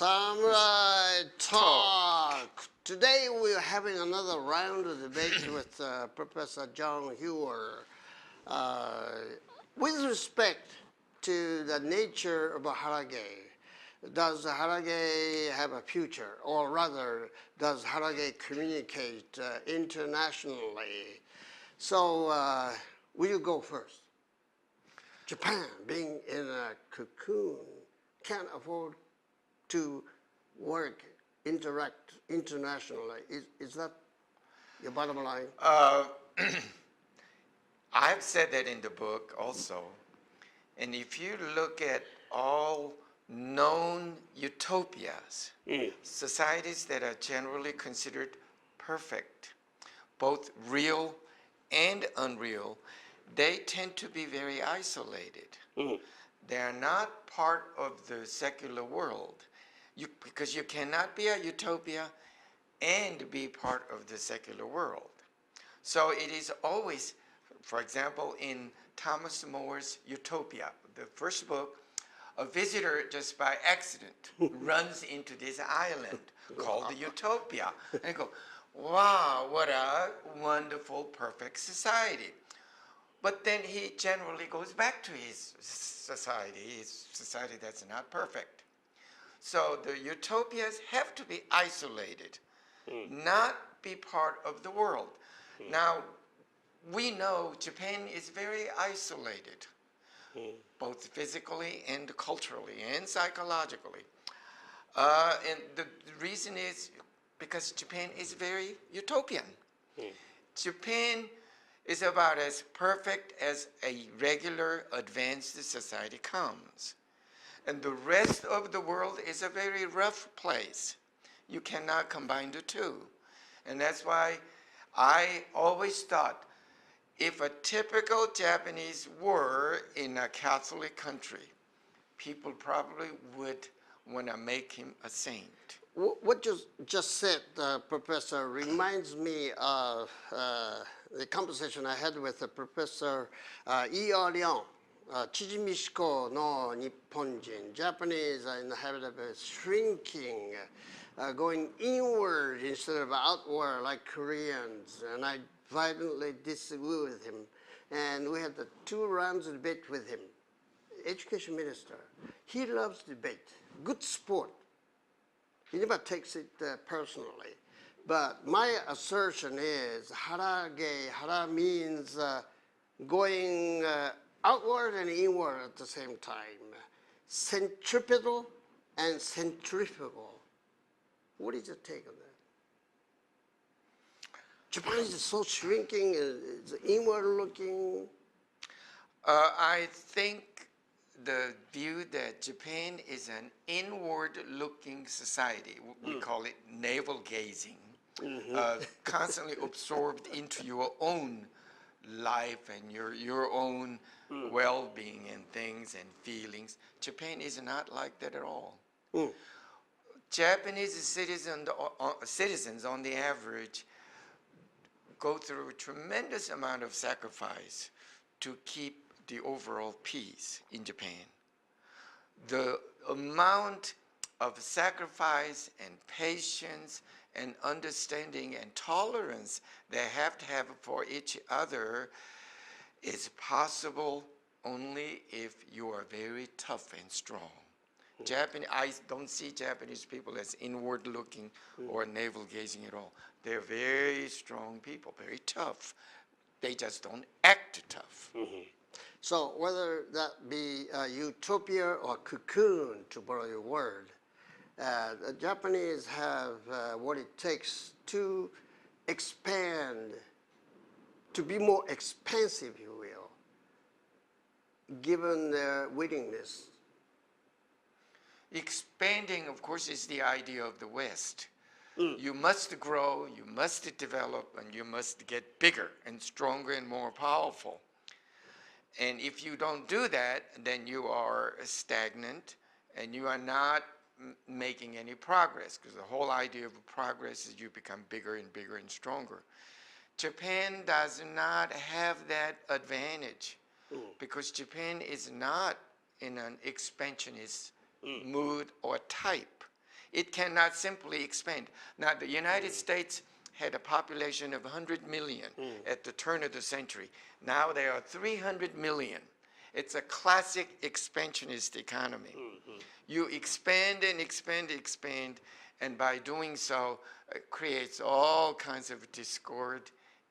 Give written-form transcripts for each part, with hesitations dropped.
Samurai Talk. Today we're having another round of debate with Professor Jon Huer. With respect to the nature of HARAGEI, does HARAGEI have a future? Or rather, does HARAGEI communicate internationally? So, will you go first? Japan, being in a cocoon, can't afford to work, interact internationally. Is that your bottom line? I've said that in the book also. And if you look at all known utopias, societies that are generally considered perfect, both real and unreal, they tend to be very isolated. They are not part of the secular world. Because you cannot be a utopia and be part of the secular world. So it is always, for example, in Thomas More's Utopia, the first book, a visitor just by accident runs into this island called the Utopia. And you go, wow, what a wonderful, perfect society. But then he generally goes back to his society that's not perfect. So the utopias have to be isolated, not be part of the world. Now, we know Japan is very isolated, both physically and culturally and psychologically. And the reason is because Japan is very utopian. Japan is about as perfect as a regular advanced society comes. And the rest of the world is a very rough place. You cannot combine the two. And that's why I always thought if a typical Japanese were in a Catholic country, people probably would want to make him a saint. What you just said, Professor, reminds me of the conversation I had with Professor E.R. Leon. 縮み志向の日本人 Japanese are in the habit of shrinking, going inward instead of outward like Koreans, and I violently disagree with him. And we had the 2 rounds of debate with him. Education minister, he loves debate, good sport. He never takes it personally. But my assertion is HARAGEI, hara means going outward and inward at the same time. Centripetal and centrifugal. What is your take on that? Japan is so shrinking, it's inward looking. I think the view that Japan is an inward looking society, we call it navel gazing, constantly absorbed into your own life and your own well-being and things and feelings. Japan is not like that at all. Japanese citizens on the average go through a tremendous amount of sacrifice to keep the overall peace in Japan. The amount of sacrifice and patience and understanding and tolerance they have to have for each other is possible only if you are very tough and strong. I don't see Japanese people as inward looking or navel gazing at all. They're very strong people, very tough. They just don't act tough. So whether that be utopia or cocoon, to borrow your word, the Japanese have what it takes to expand, to be more expansive, if you will, given their willingness. Expanding, of course, is the idea of the West. You must grow, you must develop, and you must get bigger and stronger and more powerful. And if you don't do that, then you are stagnant and you are not making any progress, because the whole idea of progress is you become bigger and bigger and stronger. Japan does not have that advantage because Japan is not in an expansionist mood or type. it cannot simply expand. Now, the United States had a population of 100 million at the turn of the century. Now there are 300 million. It's a classic expansionist economy. You expand and expand, expand, and by doing so, it creates all kinds of discord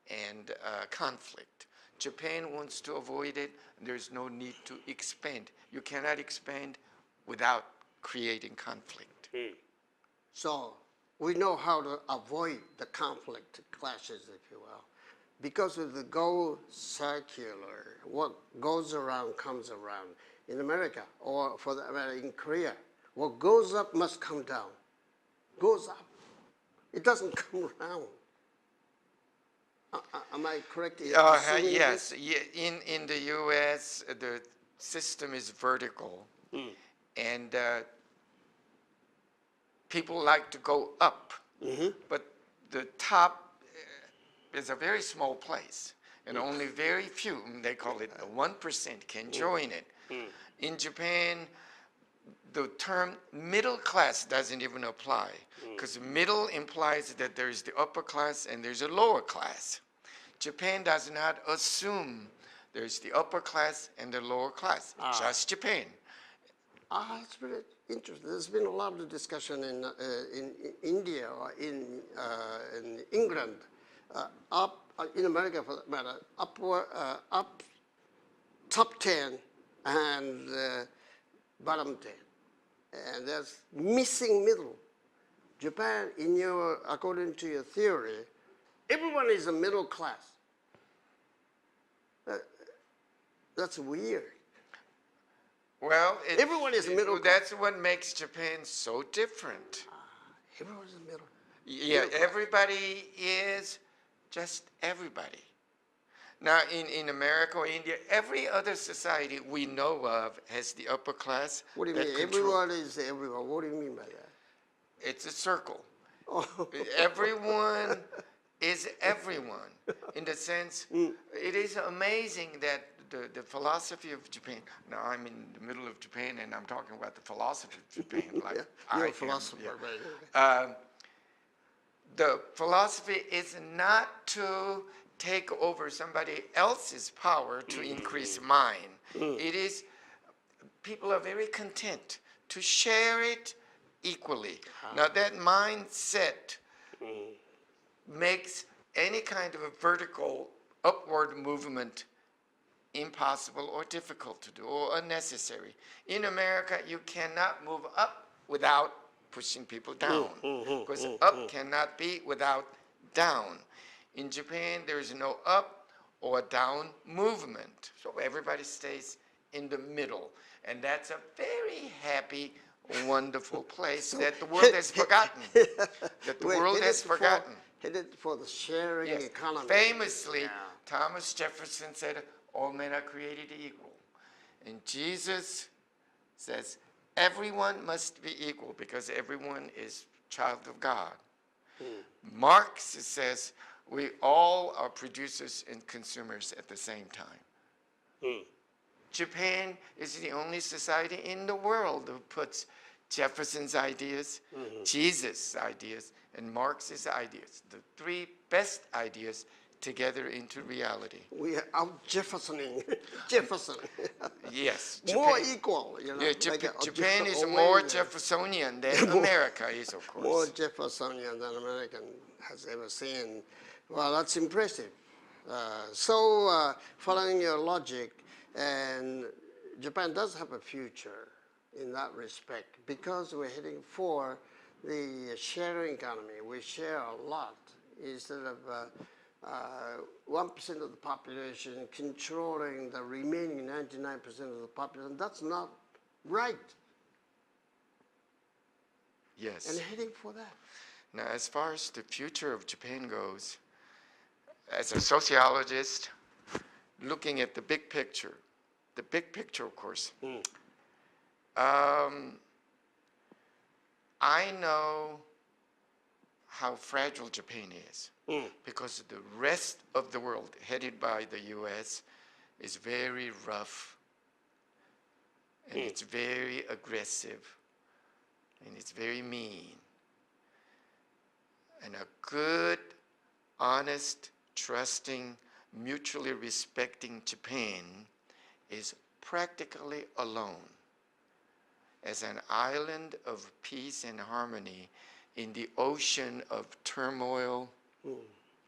and conflict. Japan wants to avoid it. There's no need to expand. You cannot expand without creating conflict. So we know how to avoid the conflict clashes, if you will. Because of the go circular, what goes around comes around. In America, or for the, in Korea, what goes up must come down. Goes up. It doesn't come around. Am I correct? Yes. In the U.S., the system is vertical, and people like to go up, but the top is a very small place, and only very few, they call it 1%, can join it. In Japan, the term middle class doesn't even apply, because middle implies that there's the upper class and there's a lower class. Japan does not assume there's the upper class and the lower class, just Japan. It's very interesting. There's been a lot of discussion in India or in England, in America for that matter, up top 10 and bottom 10. And there's missing middle. Japan, according to your theory, everyone is a middle class. That's weird. Well, everyone is middle class. That's what makes Japan so different. Everyone is middle. Yeah, everybody is just everybody. Now, in America or India, every other society we know of has the upper class. What do you mean? Everyone is everyone. What do you mean by that? It's a circle. Everyone is everyone. In the sense, it is amazing that the philosophy of Japan. Now, I'm in the middle of Japan, and I'm talking about the philosophy of Japan. Like you're a philosopher, right? The philosophy is not to take over somebody else's power to increase mine. It is, people are very content to share it equally. Now that mindset makes any kind of a vertical upward movement impossible or difficult to do or unnecessary. In America, you cannot move up without pushing people down, because up cannot be without down. In Japan, there is no up or down movement, so everybody stays in the middle, and that's a very happy, wonderful place that the world has forgotten. That the world has forgotten. Headed for the sharing economy. Famously, Thomas Jefferson said, all men are created equal. And Jesus says, everyone must be equal because everyone is child of God. Marx says, we all are producers and consumers at the same time. Japan is the only society in the world who puts Jefferson's ideas, Jesus' ideas, and Marx's ideas, the three best ideas, together into reality. We are out Jeffersoning. Jefferson. Yes. Japan, more equal, you know. Yeah, Japan is more Jeffersonian than America is, of course. More Jeffersonian than American has ever seen. Well, that's impressive. Following your logic, and Japan does have a future in that respect because we're heading for the sharing economy. We share a lot instead of 1% of the population controlling the remaining 99% of the population. That's not right. Yes. And heading for that. Now, as far as the future of Japan goes, as a sociologist, looking at the big picture, of course, I know how fragile Japan is because the rest of the world, headed by the U.S., is very rough and it's very aggressive and it's very mean. And a good, honest, trusting, mutually respecting Japan is practically alone as an island of peace and harmony in the ocean of turmoil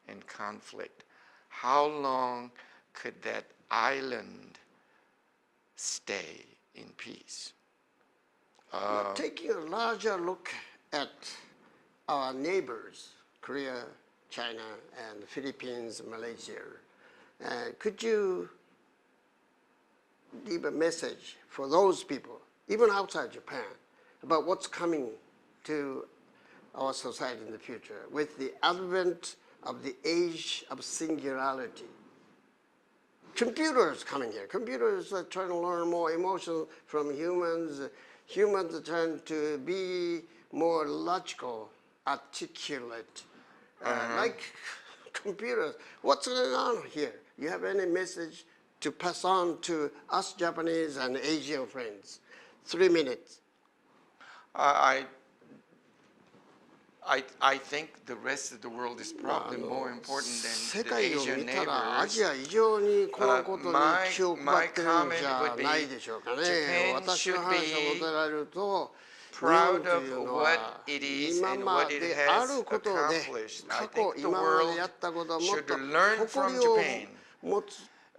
and conflict. How long could that island stay in peace? Taking a larger look at our neighbors, Korea, China, and the Philippines, Malaysia, could you leave a message for those people, even outside Japan, about what's coming to our society in the future with the advent of the age of singularity? Computers coming here. Computers are trying to learn more emotion from humans. Humans are trying to be more logical, articulate, like computers. What's going on here? You have any message to pass on to us Japanese and Asian friends? 3 minutes. I think the rest of the world is probably more important than 世 the 界を Asian 見たらア neighbors. ジア以上にこのことに気を配ってるんじゃないでしょうかね。 Japan 私の should 話 be を答えると、日 proud 本という of の what は it is 今 and ま what it であ has ることで accomplished. 過 I 去 think the 今まで world やったことはもっ should と learn 誇 from りを Japan. 持つ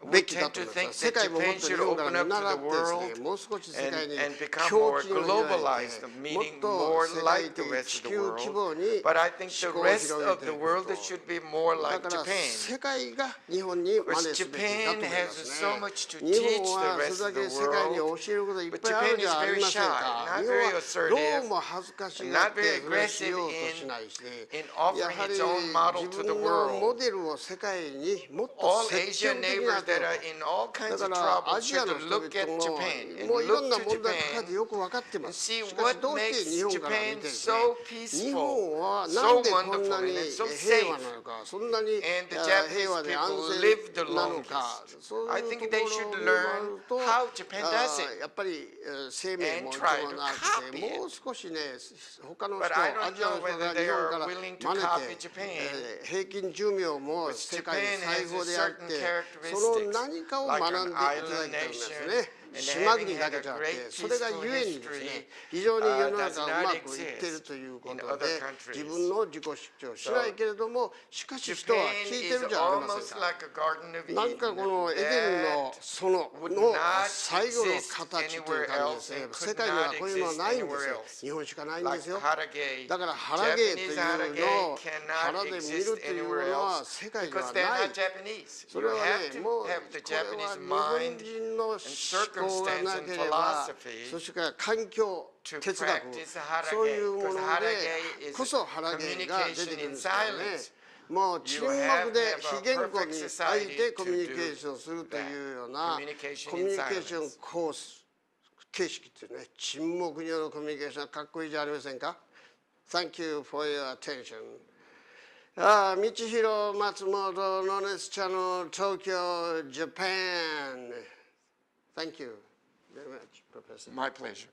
We べきだ tend と to 思いま think す。世 that 界ももっ Japan と日 should 本から open 見 up to 習 the ってですね、 world もう少し世界に and become 狂 more 気を抱い globalized, て、もっ meaning と more 世界 like 的 the 地 rest of the 球規 world. 模に But I think the 思考を rest 広げ of て the いく world こと。 should be more だ like から Japan. 世界が日本に真 Because 似すべきだ Japan と思いま has す so ね。 much to 日 teach 本 the は rest それ of だけ the 世界に world. 教えることいっ But ぱいある Japan じ is ゃあり very ません shy, か。 not 日本 very はど assertive, うも恥ずかしがっ not て very それをし aggressive ようとしないし、 in や offering はり its own model 自 to the 分のモ world. デルを世界にもっと All 積 Asian 極的 neighbors な手 that を。 are in all だ kinds か of らア trouble ジア should の人 look at 々 Japan ももう and いろん look な to 問題抱え Japan てよく分かってま and す。 see しかし what どうして makes 日本から見 Japan てですね、 so 日 peaceful, 本はな so んでこんな wonderful, に and so 平和 safe. なのか、そんなに And the 平和 Japanese で安 people live the 全なのか、 longest. そう I いうと think こ they ろを should 見 learn ると、 how Japan does it やっぱり生命も and 伴 try to わなく copy て、 it. もう少しね、他の But 人、 I ア don't ジアの know 人が whether 日 they 本 are から willing to 真似 copy て、 Japan. 平均寿命も Because 世界 Japan 最 has 高 a であっ certain て、その characteristics 何かを like 学んでい an ただき island たいんです nation ね。 and 島 having 国だ had け a じゃなく great て、それが peaceful ゆえにですね、 history 非常に世の does 中う not まくいっている exist というこ in と other で、 countries. 自分の自己主張しないけれども、しかし人は Japan 聞いて is るじゃありません almost か。 like a Garden of なんか Eden このエデンの that 園の would not 最後の exist 形という anywhere 感じです else ね。 and 世 could 界には not こういうのは exist ないんです anywhere よ。 else. 日本しかないんで Like すよ。 HARAGEI, だから腹芸とい Japanese うの HARAGEI を cannot 腹で見る exist というも anywhere のは else 世界に because は they're ない。 not Japanese. そ You れは have ね、 to もう have the これは Japanese 日本 mind 人の思 and 考が circumstance な and ければ、 philosophy そしてから環境、 to 哲学、 practice そういう HARAGEI もの because で HARAGEI is こそ腹芸が出て communication くるん in ですからね。 silence. もう沈 You 黙 have で to have 非 a 言語 perfect にあえ society てコミュ to ニケー do ションすると that. いうような Communication コミュ in ニケーション silence. コース形式っていうね、沈黙によるコミュニケーションかっこいいじゃありませんか。Thank you for your attention. Michihiro Matsumoto, Knowledge Channel, Tokyo, Japan. Thank you very much, Professor. My pleasure.